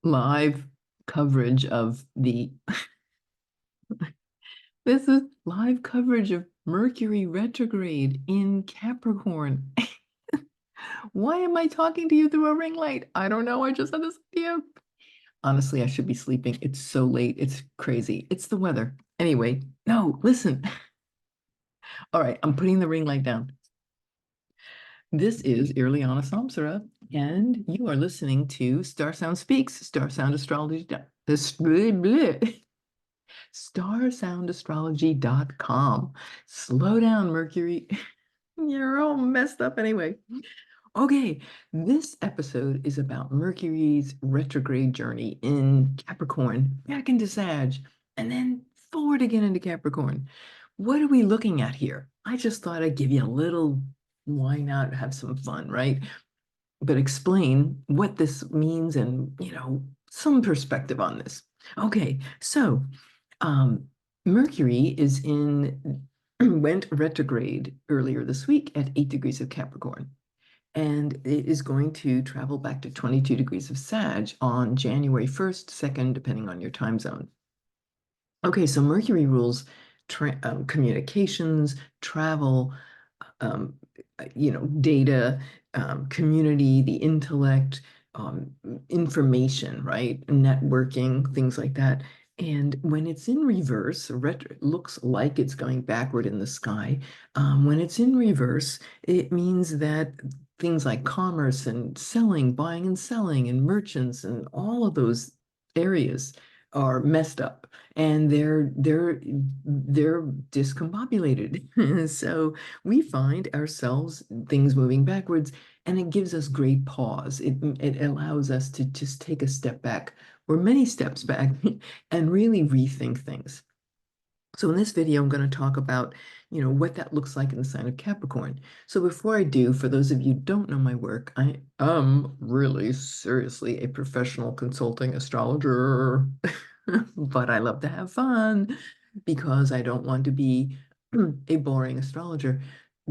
live coverage of the this is live coverage of Mercury retrograde in Capricorn. Why am I talking to you through a ring light? I don't know. I just had this idea. Honestly, I should be sleeping. It's so late. It's crazy. It's the weather. Anyway, no, listen. All right, I'm putting the ring light down. This is Irlianna Samsara, and you are listening to StarSound Speaks, StarSound Astrology. StarSoundastrology.com. Slow down, Mercury. You're all messed up anyway. Okay, this episode is about Mercury's retrograde journey in Capricorn, back into Sag, and then forward again into Capricorn. What are we looking at here? I just thought I'd give you a little, why not have some fun, right? But explain what this means and, some perspective on this. Okay, so um, Mercury is went retrograde earlier this week at 8 degrees of Capricorn. And it is going to travel back to 22 degrees of Sag on January 1st, 2nd, depending on your time zone. Okay, so Mercury rules communications, travel, um, data, community, the intellect, information, right? Networking, things like that. And when it's in reverse, looks like it's going backward in the sky. When it's in reverse, it means that things like commerce and selling, buying and selling, and merchants and all of those areas are messed up and they're discombobulated. So we find ourselves things moving backwards, and it gives us great pause. It allows us to just take a step back, or many steps back, and really rethink things. So in this video, I'm going to talk about, what that looks like in the sign of Capricorn. So before I do, for those of you who don't know my work, I am really seriously a professional consulting astrologer, but I love to have fun because I don't want to be a boring astrologer.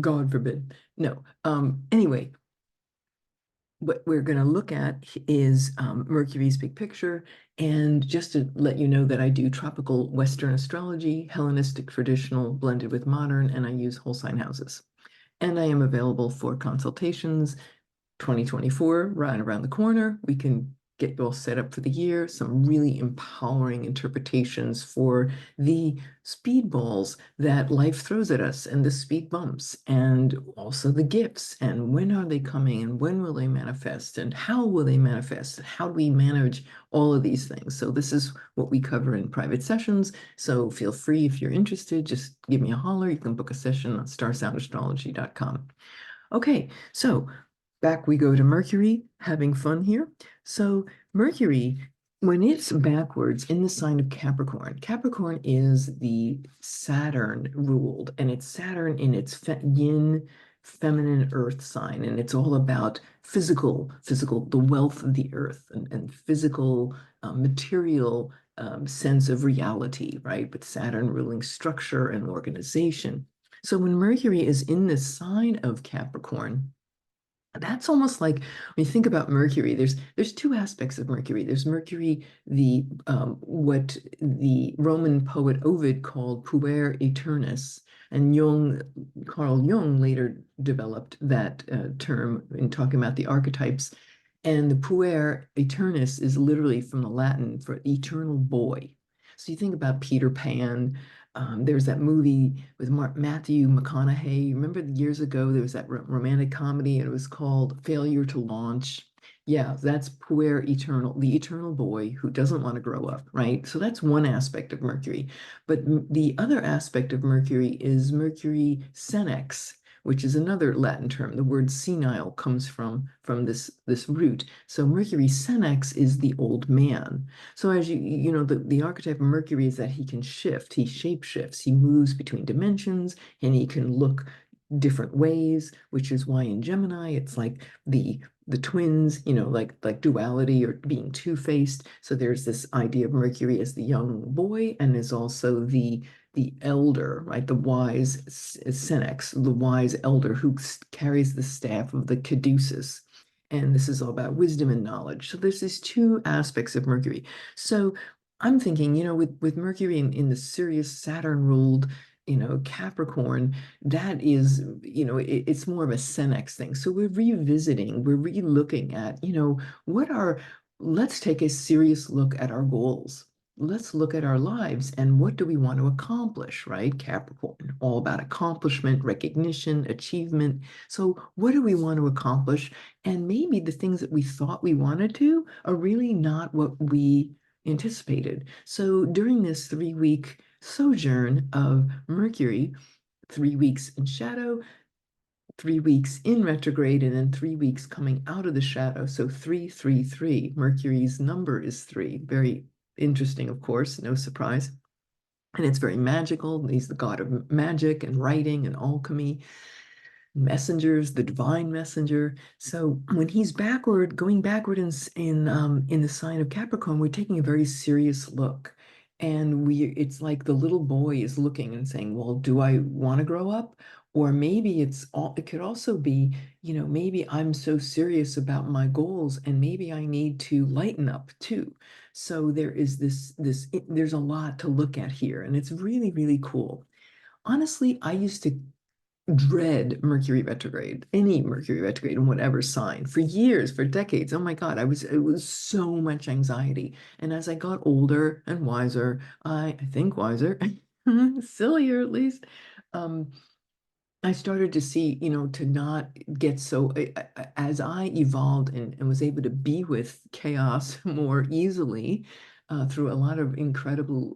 God forbid. No. Anyway, what we're going to look at is Mercury's big picture. And just to let you know that I do tropical Western astrology, Hellenistic traditional blended with modern, and I use whole sign houses. And I am available for consultations. 2024, right around the corner. We can get you all set up for the year. Some really empowering interpretations for the speedballs that life throws at us and the speed bumps, and also the gifts. And when are they coming and when will they manifest and how will they manifest? How do we manage all of these things? So this is what we cover in private sessions. So feel free, if you're interested, just give me a holler. You can book a session on starsoundastrology.com. Okay, so back we go to Mercury, having fun here. So Mercury, when it's backwards in the sign of Capricorn, Capricorn is the Saturn ruled, and it's Saturn in its yin, feminine earth sign, and it's all about physical, the wealth of the earth and physical, material sense of reality, right? But Saturn ruling structure and organization. So when Mercury is in the sign of Capricorn, that's almost like when you think about Mercury, there's two aspects of Mercury. There's Mercury, the what the Roman poet Ovid called puer aeternus, and Carl Jung later developed that term in talking about the archetypes. And the puer aeternus is literally from the Latin for eternal boy. So you think about Peter Pan. There's that movie with Matthew McConaughey. Remember years ago, there was that romantic comedy, and it was called Failure to Launch. Yeah, that's puer eternal, the eternal boy who doesn't want to grow up, right? So that's one aspect of Mercury. But the other aspect of Mercury is Mercury senex, which is another Latin term. The word senile comes from this root. So Mercury senex is the old man. So as you know, the archetype of Mercury is that he can shift, he shape shifts, he moves between dimensions, and he can look different ways, which is why in Gemini it's like the twins, like duality or being two-faced. So there's this idea of Mercury as the young boy, and is also the elder, right? The wise senex, the wise elder who carries the staff of the caduceus. And this is all about wisdom and knowledge. So there's these two aspects of Mercury. So I'm thinking, with Mercury in the Sirius Saturn ruled, Capricorn, that is, it's more of a Senex thing. So we're revisiting, we're re-looking at, what are, let's take a serious look at our goals. Let's look at our lives and what do we want to accomplish, right? Capricorn, all about accomplishment, recognition, achievement. So what do we want to accomplish? And maybe the things that we thought we wanted to are really not what we anticipated. So during this 3-week sojourn of Mercury, 3 weeks in shadow, 3 weeks in retrograde, and then 3 weeks coming out of the shadow. So 333. Mercury's number is 3. Very interesting, of course, no surprise. And it's very magical. He's the god of magic and writing and alchemy, messengers, the divine messenger. So when he's going backward in the sign of Capricorn, we're taking a very serious look. And it's like the little boy is looking and saying, well, do I want to grow up? Or maybe it could also be, maybe I'm so serious about my goals and maybe I need to lighten up too. So there is there's a lot to look at here, and it's really, really cool. Honestly, I used to dread Mercury retrograde, any Mercury retrograde in whatever sign for years, for decades. Oh my God, it was so much anxiety. And as I got older and wiser, I think wiser, sillier at least, um, I started to see, to not get so, as I evolved and was able to be with chaos more easily through a lot of incredible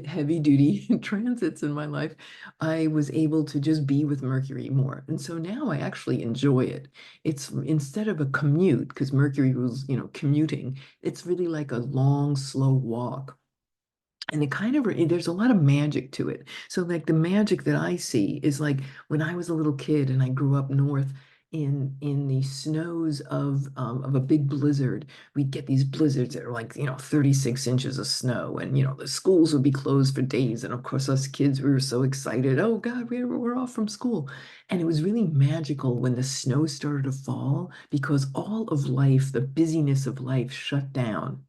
heavy duty transits in my life, I was able to just be with Mercury more. And so now I actually enjoy it. It's instead of a commute, because Mercury was, commuting, it's really like a long, slow walk. And there's a lot of magic to it. So like the magic that I see is like when I was a little kid and I grew up north in the snows of a big blizzard, we'd get these blizzards that are like, 36 inches of snow, and the schools would be closed for days. And of course, us kids, we were so excited. Oh God, we're off from school. And it was really magical when the snow started to fall because all of life, the busyness of life shut down.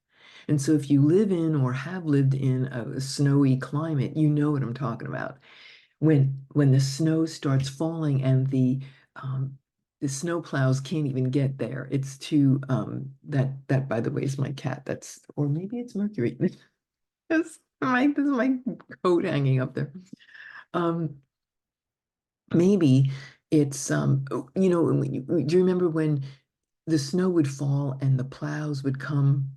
And so if you live in or have lived in a snowy climate, you know what I'm talking about. When the snow starts falling and the snow plows can't even get there. It's too that by the way is my cat. Or maybe it's Mercury. This is my coat hanging up there. Um, maybe it's do you remember when the snow would fall and the plows would come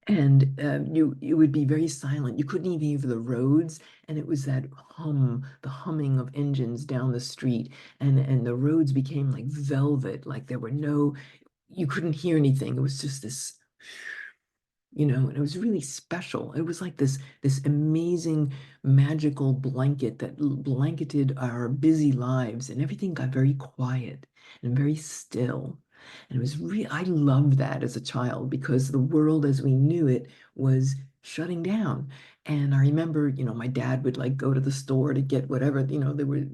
and you would be very silent. You couldn't even hear the roads, and it was that the humming of engines down the street, and the roads became like velvet, like you couldn't hear anything. It was just this, and it was really special. It was like this amazing magical blanket that blanketed our busy lives, and everything got very quiet and very still. And it was I loved that as a child because the world as we knew it was shutting down. And I remember, my dad would like go to the store to get whatever, there were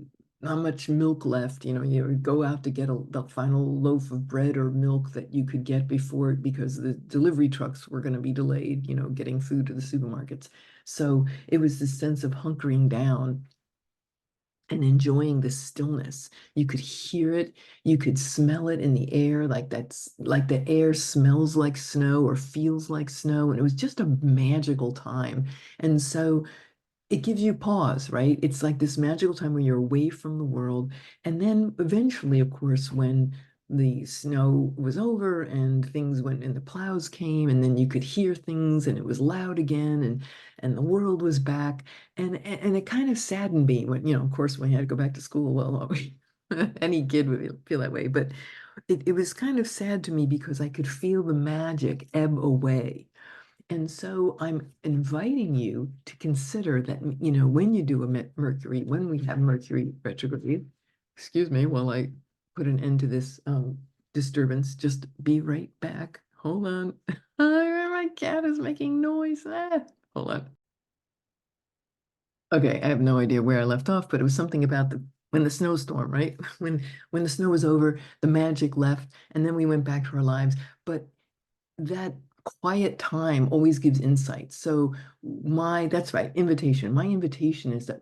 not much milk left. You would go out to get the final loaf of bread or milk that you could get before because the delivery trucks were going to be delayed, getting food to the supermarkets. So it was this sense of hunkering down and enjoying the stillness. You could hear it, you could smell it in the air, like that's like the air smells like snow or feels like snow. And it was just a magical time. And so it gives you pause, right? It's like this magical time where you're away from the world. And then eventually, of course, when the snow was over and things went and the plows came, and then you could hear things and it was loud again, and the world was back. And it kind of saddened me when, of course, when you had to go back to school. Well, any kid would feel that way, but it was kind of sad to me because I could feel the magic ebb away. And so I'm inviting you to consider that, when you do a when we have Mercury retrograde, excuse me, while I put an end to this disturbance, just be right back. Hold on. My cat is making noise. Hold on. Okay, I have no idea where I left off, but it was something about when the snowstorm, right? When the snow was over, the magic left, and then we went back to our lives. But that quiet time always gives insight. So that's right, invitation. My invitation is that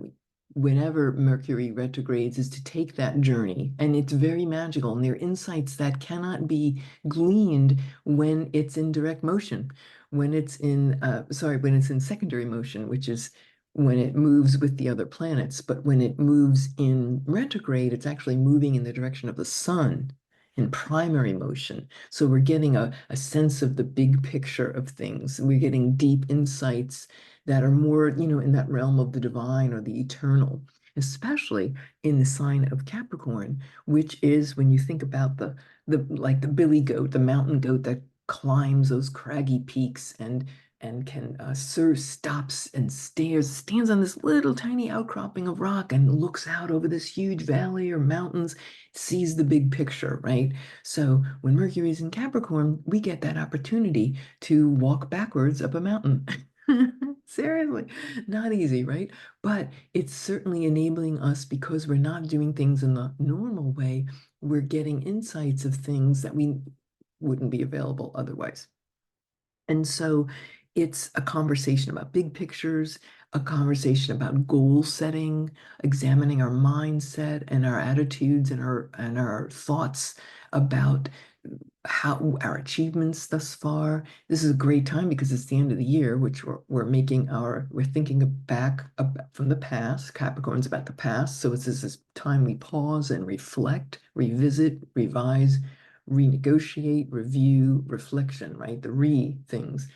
whenever Mercury retrogrades is to take that journey, and it's very magical, and there are insights that cannot be gleaned when it's in direct motion, when it's in secondary motion, which is when it moves with the other planets. But when it moves in retrograde, it's actually moving in the direction of the sun in primary motion. So we're getting a sense of the big picture of things. We're getting deep insights that are more, in that realm of the divine or the eternal, especially in the sign of Capricorn, which is when you think about the billy goat, the mountain goat that climbs those craggy peaks and can stops and stands on this little tiny outcropping of rock and looks out over this huge valley or mountains, sees the big picture, right? So when Mercury's in Capricorn, we get that opportunity to walk backwards up a mountain. Seriously, not easy, right? But it's certainly enabling us because we're not doing things in the normal way. We're getting insights of things that we wouldn't be available otherwise. And so it's a conversation about big pictures, a conversation about goal setting, examining our mindset and our attitudes and our thoughts about how our achievements thus far. This is a great time because it's the end of the year, which we're thinking back from the past. Capricorn's about the past. So it's this time we pause and reflect, revisit, revise, renegotiate, review, reflection, right? The things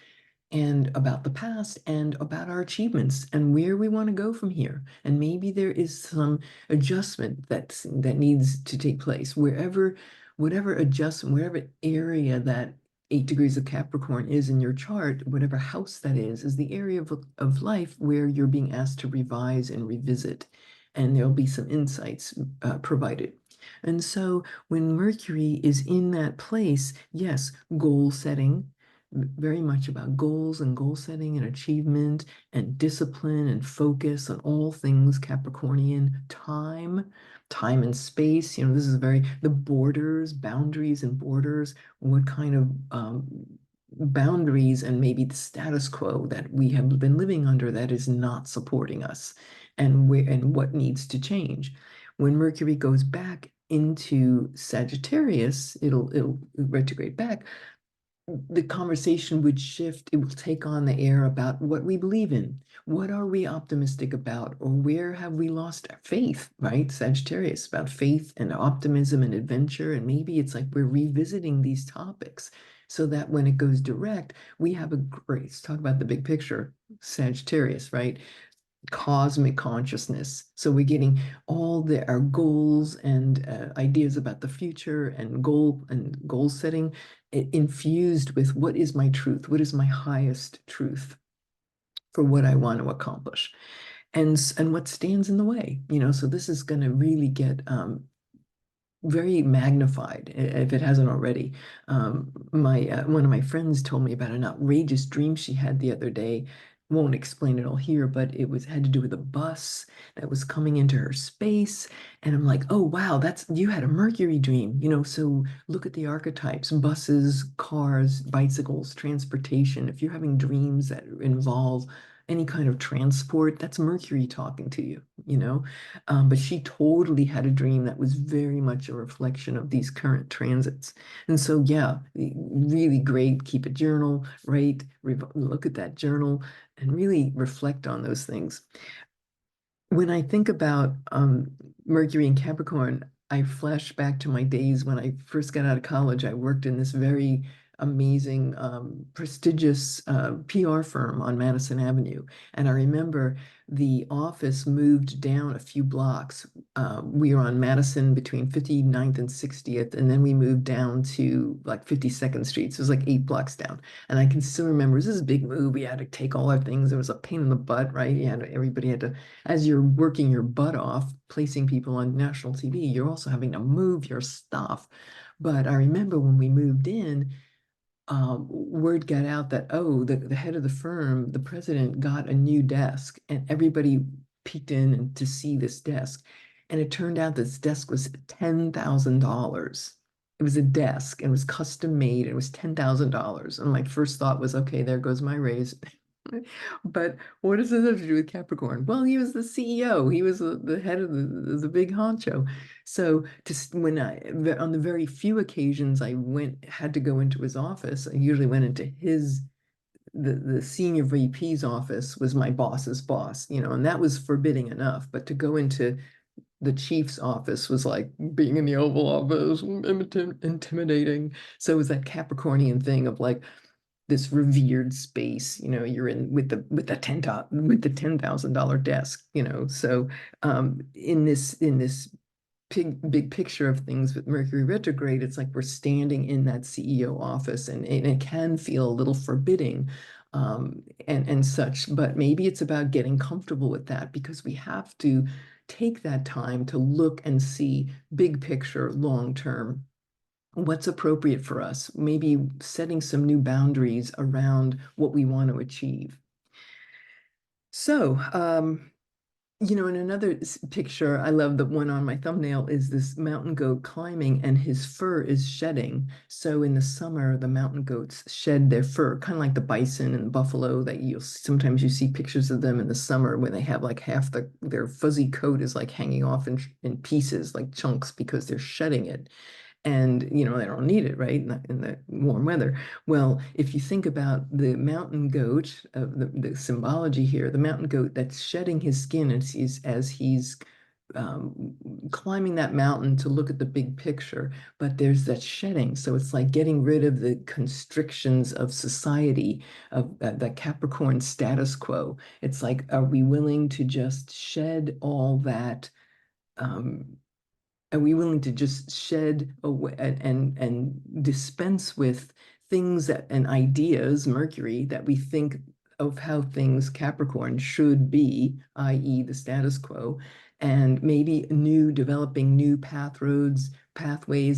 and about the past and about our achievements and where we want to go from here. And maybe there is some adjustment that needs to take place whatever adjustment, wherever area that 8 degrees of Capricorn is in your chart, whatever house that is the area of life where you're being asked to revise and revisit. And there'll be some insights provided. And so when Mercury is in that place, yes, goal setting, very much about goals and goal setting and achievement and discipline and focus on all things Capricornian. Time and space. This is the borders, boundaries and borders, what kind of boundaries and maybe the status quo that we have been living under that is not supporting us, and what needs to change. When Mercury goes back into Sagittarius, it'll retrograde back, the conversation would shift. It will take on the air about what we believe in. What are we optimistic about? Or where have we lost our faith, right? Sagittarius, about faith and optimism and adventure. And maybe it's like we're revisiting these topics so that when it goes direct, we have let's talk about the big picture, Sagittarius, right? Cosmic consciousness. So we're getting our goals and ideas about the future and goal setting infused with what is my truth, what is my highest truth for what I want to accomplish, and what stands in the way. So this is going to really get very magnified if it hasn't already. One of my friends told me about an outrageous dream she had the other day. Won't explain it all here, but had to do with a bus that was coming into her space. And I'm like, oh wow, you had a Mercury dream, so look at the archetypes: buses, cars, bicycles, transportation. If you're having dreams that involve any kind of transport, that's Mercury talking to you. But she totally had a dream that was very much a reflection of these current transits. And so, yeah, really great. Keep a journal, write, look at that journal, and really reflect on those things. When I think about Mercury and Capricorn, I flash back to my days when I first got out of college. I worked in this very amazing, prestigious PR firm on Madison Avenue. And I remember the office moved down a few blocks. We were on Madison between 59th and 60th, and then we moved down to like 52nd Street. So it was like 8 blocks down. And I can still remember, this is a big move. We had to take all our things. It was a pain in the butt, right? Everybody had to, as you're working your butt off, placing people on national TV, you're also having to move your stuff. But I remember when we moved in, word got out that, oh, the head of the firm, the president, got a new desk, and everybody peeked in to see this desk. And it turned out this desk was $10,000. It was a desk and it was custom made. It was $10,000. And my first thought was, okay, there goes my raise. But what does this have to do with Capricorn? Well, he was the CEO. He was the head of the big honcho. So when on the very few occasions I had to go into his office, I usually went into the senior VP's office was my boss's boss, and that was forbidding enough. But to go into the chief's office was like being in the Oval Office, intimidating. So it was that Capricornian thing of like this revered space, you're in with the $10,000 desk, So in this big picture of things with Mercury retrograde, it's like we're standing in that CEO office, and it can feel a little forbidding, and such. But maybe it's about getting comfortable with that, because we have to take that time to look and see big picture, long term, what's appropriate for us, maybe setting some new boundaries around what we want to achieve. So, in another picture, I love the one on my thumbnail, is this mountain goat climbing and his fur is shedding. So in the summer, the mountain goats shed their fur, kind of like the bison and buffalo that sometimes you see pictures of them in the summer when they have like half their fuzzy coat is like hanging off in pieces, like chunks, because they're shedding it. And they don't need it, right, in the warm weather. Well, if you think about the mountain goat, the symbology here, the mountain goat that's shedding his skin as he's climbing that mountain to look at the big picture, but there's that shedding. So it's like getting rid of the constrictions of society, of the Capricorn status quo. It's like, are we willing to just shed all that? Are we willing to just shed away and dispense with things and ideas, Mercury, that we think of how things, Capricorn, should be, i.e., the status quo, and maybe developing new pathways,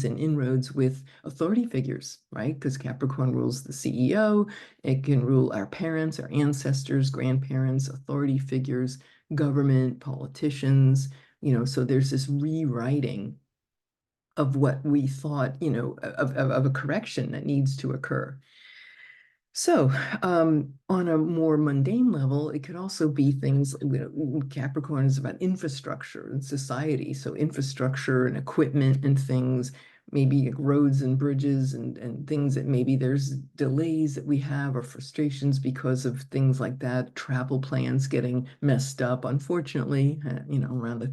and inroads with authority figures, right? Because Capricorn rules the CEO, it can rule our parents, our ancestors, grandparents, authority figures, government, politicians. So there's this rewriting of what we thought, of a correction that needs to occur. So, on a more mundane level, it could also be things, Capricorn is about infrastructure and society. So infrastructure and equipment and things, maybe like roads and bridges and things that maybe there's delays that we have, or frustrations because of things like that, travel plans getting messed up, unfortunately, around the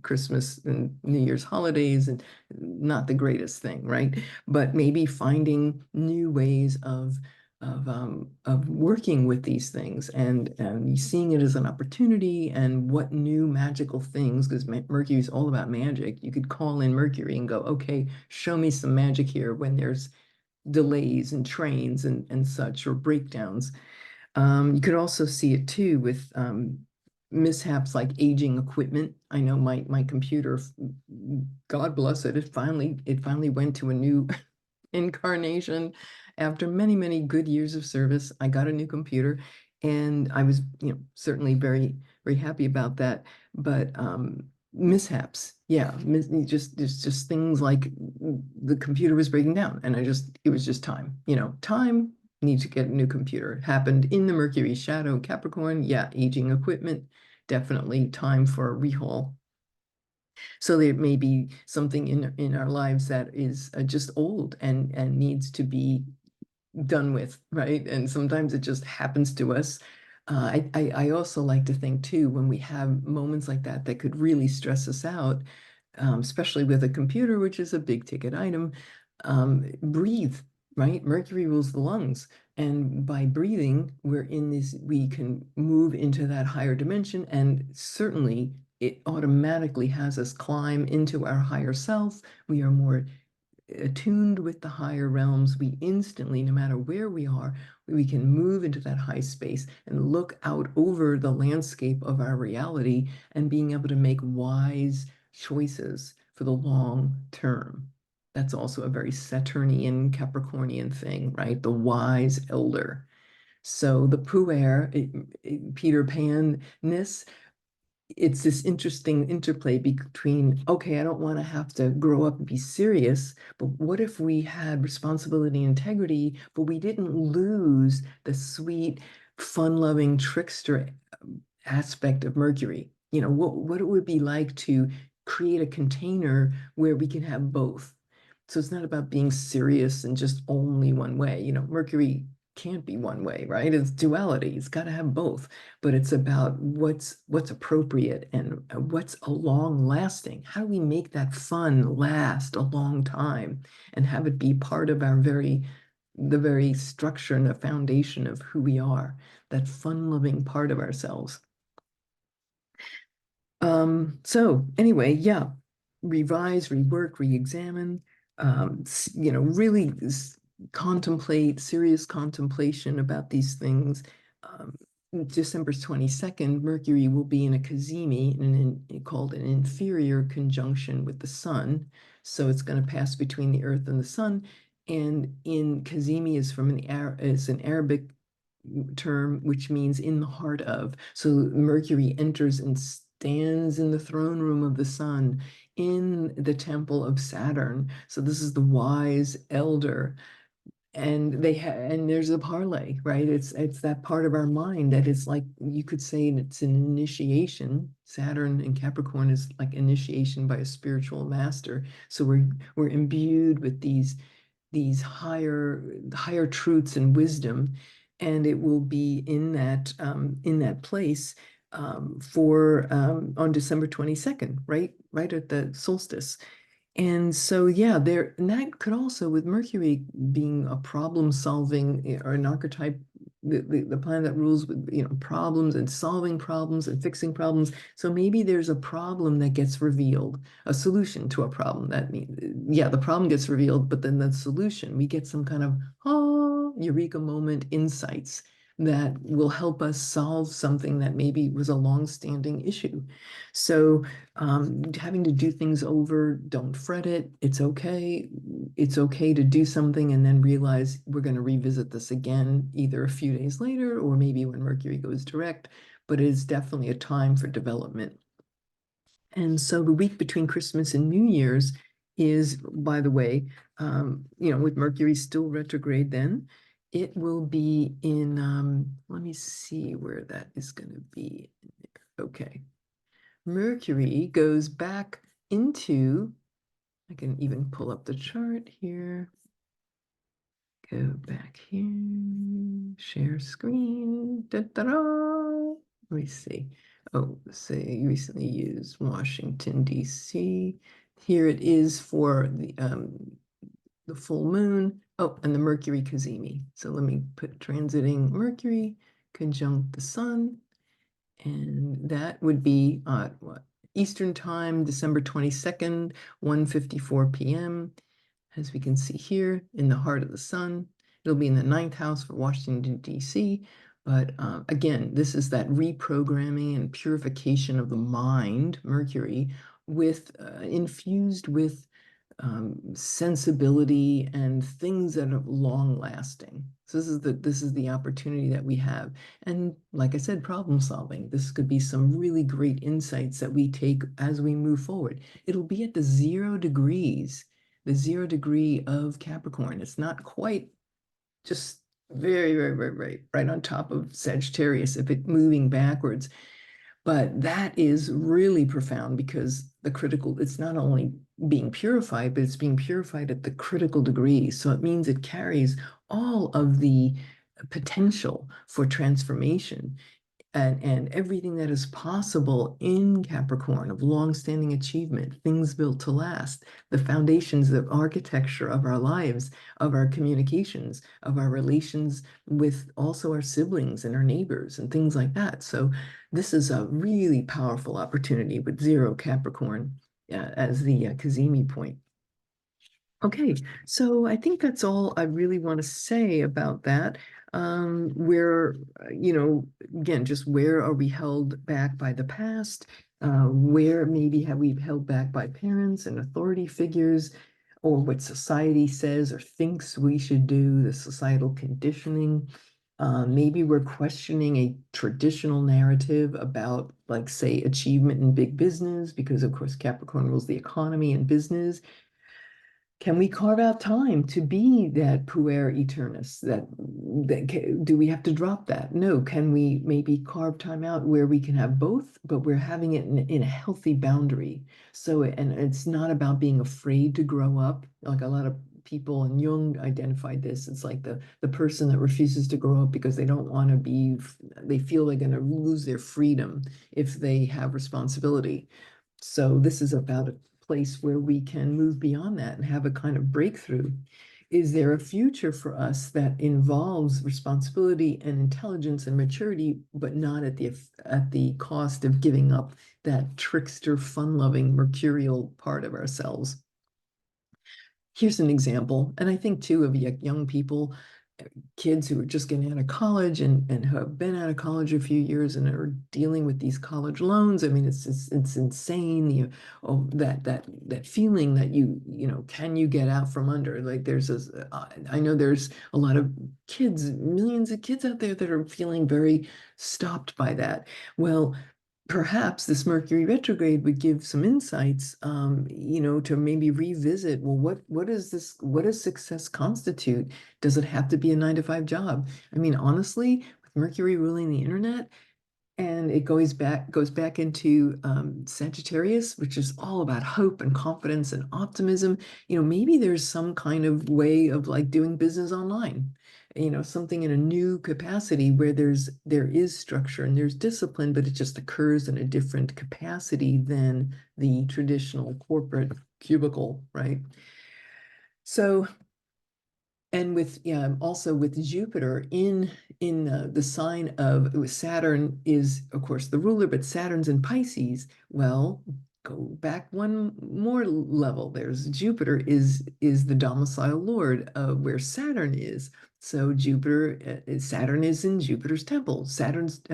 Christmas and New Year's holidays, and not the greatest thing, right? But maybe finding new ways of working with these things, and seeing it as an opportunity, and what new magical things, because Mercury is all about magic. You could call in Mercury and go, okay, show me some magic here when there's delays in trains and such, or breakdowns. You could also see it too with mishaps like aging equipment. I know my computer, God bless it, it finally went to a new incarnation. After many, many good years of service, I got a new computer, and I was, certainly very, very happy about that. But mishaps, yeah, just things like the computer was breaking down, and it was just time, time. Need to get a new computer. It happened in the Mercury shadow, Capricorn. Yeah, aging equipment, definitely time for a rehaul. So there may be something in our lives that is just old and needs to be done with, right? And sometimes it just happens to us. I also like to think too, when we have moments like that that could really stress us out, especially with a computer, which is a big ticket item, breathe, right? Mercury rules the lungs. And by breathing, we can move into that higher dimension. And certainly it automatically has us climb into our higher self. We are more attuned with the higher realms. We instantly, no matter where we are, we can move into that high space and look out over the landscape of our reality, and being able to make wise choices for the long term. That's also a very Saturnian, Capricornian thing, right? The wise elder. So the puer, Peter Pan-ness, it's this interesting interplay between, okay, I don't want to have to grow up and be serious, but what if we had responsibility and integrity, but we didn't lose the sweet, fun-loving trickster aspect of Mercury? You know, what it would be like to create a container where we can have both. So it's not about being serious and just only one way. You know, Mercury can't be one way, right? It's duality. It's got to have both. But it's about what's appropriate and what's a long lasting. How do we make that fun last a long time and have it be part of our the very structure and the foundation of who we are, that fun-loving part of ourselves. So anyway, yeah, revise, rework, re-examine, you know, really contemplate, serious contemplation about these things. Um, December 22nd, Mercury will be in a cazimi, called an inferior conjunction with the sun. So it's going to pass between the Earth and the sun. And in cazimi is is an Arabic term, which means in the heart of. So Mercury enters and stands in the throne room of the sun in the temple of Saturn. So this is the wise elder. And and there's a parlay, right? It's that part of our mind that is like, you could say it's an initiation. Saturn in Capricorn is like initiation by a spiritual master. So we're imbued with these higher truths and wisdom, and it will be in that place for on December 22nd, right at the solstice. And so, yeah, and that could also, with Mercury being a problem solving or an archetype, the planet that rules with, you know, problems and solving problems and fixing problems. So maybe there's a problem that gets revealed, a solution to a problem. That means, yeah, the problem gets revealed, but then the solution, we get some kind of, oh, eureka moment insights that will help us solve something that maybe was a long-standing issue. So, having to do things over, don't fret it. It's okay. It's okay to do something and then realize we're going to revisit this again, either a few days later or maybe when Mercury goes direct, but it is definitely a time for development. And so the week between Christmas and New Year's is, by the way, you know, with Mercury still retrograde then, it will be in, let me see where that is going to be. Okay. Mercury goes back into, I can even pull up the chart here. Go back here, share screen. Da, da, da. Let me see. Oh, say recently used Washington, D.C. Here it is for the full moon. Oh, and the Mercury cazimi. So let me put transiting Mercury conjunct the sun. And that would be what? Eastern time, December 22nd, 1:54 p.m. As we can see here, in the heart of the sun. It'll be in the ninth house for Washington, D.C. But again, this is that reprogramming and purification of the mind, Mercury, with infused with sensibility and things that are long lasting. So this is the opportunity that we have. And like I said, problem solving. This could be some really great insights that we take as we move forward. It'll be at the 0 degrees, the 0 degree of Capricorn. It's not quite just right on top of Sagittarius if it moving backwards. But that is really profound because it's not only being purified, but it's being purified at the critical degree. So it means it carries all of the potential for transformation and everything that is possible in Capricorn of long-standing achievement, things built to last, the foundations of architecture of our lives, of our communications, of our relations with also our siblings and our neighbors and things like that. So this is a really powerful opportunity with 0 Capricorn as the cazimi point. Okay, so I think that's all I really want to say about that. Where, you know, again, just where are we held back by the past? Where maybe have we held back by parents and authority figures, or what society says or thinks we should do, the societal conditioning. Maybe we're questioning a traditional narrative about, like, say, achievement in big business, because of course Capricorn rules the economy and business. Can we carve out time to be that puer aeternus? Do we have to drop that? No. Can we maybe carve time out where we can have both, but we're having it in a healthy boundary? So, and it's not about being afraid to grow up. Like a lot of people, and Jung identified this. It's like the person that refuses to grow up because they don't want to be, they feel they're going to lose their freedom if they have responsibility. So this is about a place where we can move beyond that and have a kind of breakthrough. Is there a future for us that involves responsibility and intelligence and maturity, but not at the cost of giving up that trickster, fun-loving, mercurial part of ourselves? Here's an example, and I think too of young people, kids who are just getting out of college and who have been out of college a few years and are dealing with these college loans. I mean, it's insane. That feeling that can you get out from under? Like I know there's a lot of kids, millions of kids out there that are feeling very stopped by that. Well, perhaps this Mercury retrograde would give some insights, to maybe revisit, well, what is this? What does success constitute? Does it have to be a 9 to 5 job? I mean, honestly, with Mercury ruling the internet, and it goes back into Sagittarius, which is all about hope and confidence and optimism. Maybe there's some kind of way of like doing business online, something in a new capacity where there is structure and there's discipline, but it just occurs in a different capacity than the traditional corporate cubicle, right? So, and with, yeah, also with Jupiter in the sign of, Saturn is of course the ruler, but Saturn's in Pisces. Well, go back one more level. There's Jupiter is the domicile lord of where Saturn is. So Saturn is in Jupiter's temple.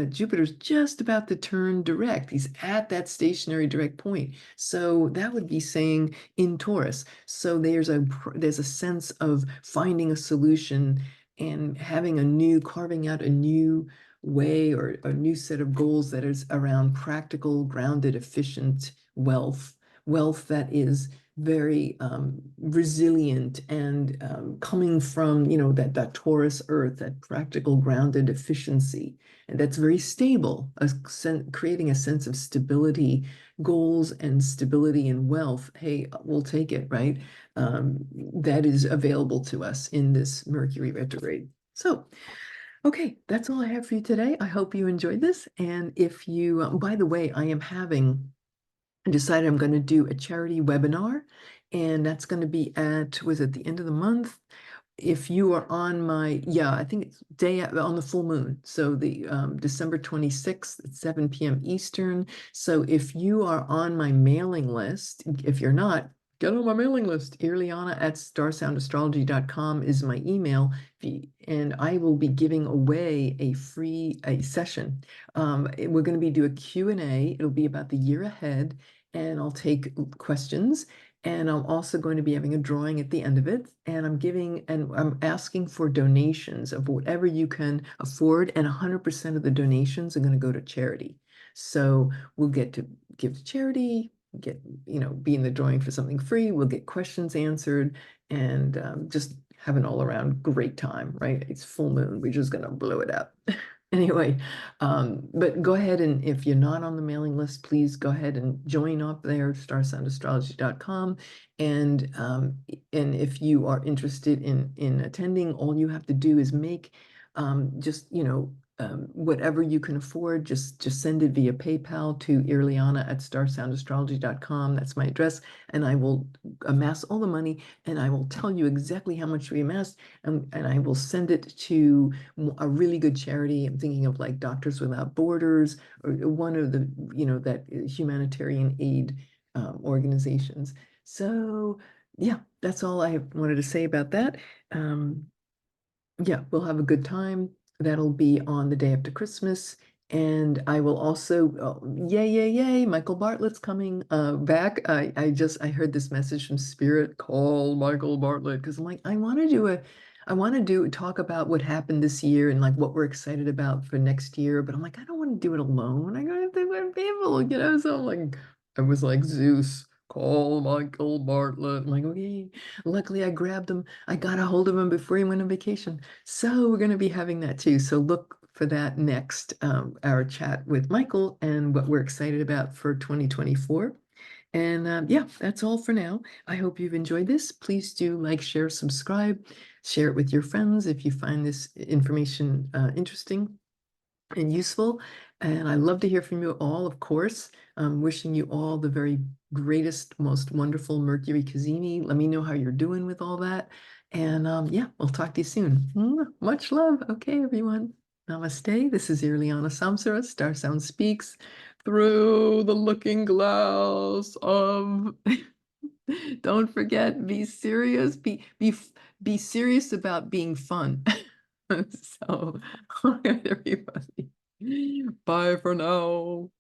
Jupiter's just about to turn direct. He's at that stationary direct point. So that would be saying in Taurus. So there's a sense of finding a solution and carving out a new way or a new set of goals that is around practical, grounded, efficient wealth that is very resilient and coming from, that Taurus earth, that practical, grounded efficiency. And that's very stable, creating a sense of stability, goals and stability and wealth. Hey, we'll take it, right? That is available to us in this Mercury retrograde. So, okay, that's all I have for you today. I hope you enjoyed this. And if you, by the way, I decided I'm going to do a charity webinar, and that's going to be was it the end of the month? If you are on yeah, I think it's on the full moon. So the December 26th at 7 p.m. Eastern. So if you are on my mailing list, if you're not, get on my mailing list. Irlianna at starsoundastrology.com is my email. And I will be giving away a session. We're going to do a Q&A. It'll be about the year ahead, and I'll take questions. And I'm also going to be having a drawing at the end of it. And I'm asking for donations of whatever you can afford. And 100% of the donations are going to go to charity. So we'll get to give to charity, be in the drawing for something free. We'll get questions answered, and just have an all around great time, right? It's full moon. We're just going to blow it up. Anyway, but go ahead, and if you're not on the mailing list, please go ahead and join up there, starsoundastrology.com. And if you are interested in attending, all you have to do is make just, whatever you can afford, just send it via PayPal to Irlianna at starsoundastrology.com. That's my address, and I will amass all the money, and I will tell you exactly how much we amassed, and I will send it to a really good charity. I'm thinking of like Doctors Without Borders, or one of the, that humanitarian aid organizations. So yeah, that's all I wanted to say about that. Yeah, we'll have a good time. That'll be on the day after Christmas. And I will also, yay, yay, yay, Michael Bartlett's coming back. I heard this message from Spirit, call Michael Bartlett, because I'm like, I want to do a I want to talk about what happened this year and like what we're excited about for next year, but I'm like, I don't want to do it alone. I gotta do it with people, you know. So I'm like, I was like, Zeus, call Michael Bartlett. I'm like, okay. Luckily, I grabbed him. I got a hold of him before he went on vacation. So we're gonna be having that too. So look for that next, our chat with Michael and what we're excited about for 2024. And yeah, that's all for now. I hope you've enjoyed this. Please do like, share, subscribe, share it with your friends if you find this information interesting and useful. And I love to hear from you all, of course. I'm wishing you all the very greatest, most wonderful Mercury Kazemi. Let me know how you're doing with all that. And yeah, we'll talk to you soon. Much love. Okay, everyone. Namaste. This is Irlianna Samsara, StarSound Speaks through the looking glass of don't forget, be serious, be serious about being fun. So, all right, everybody. Bye for now.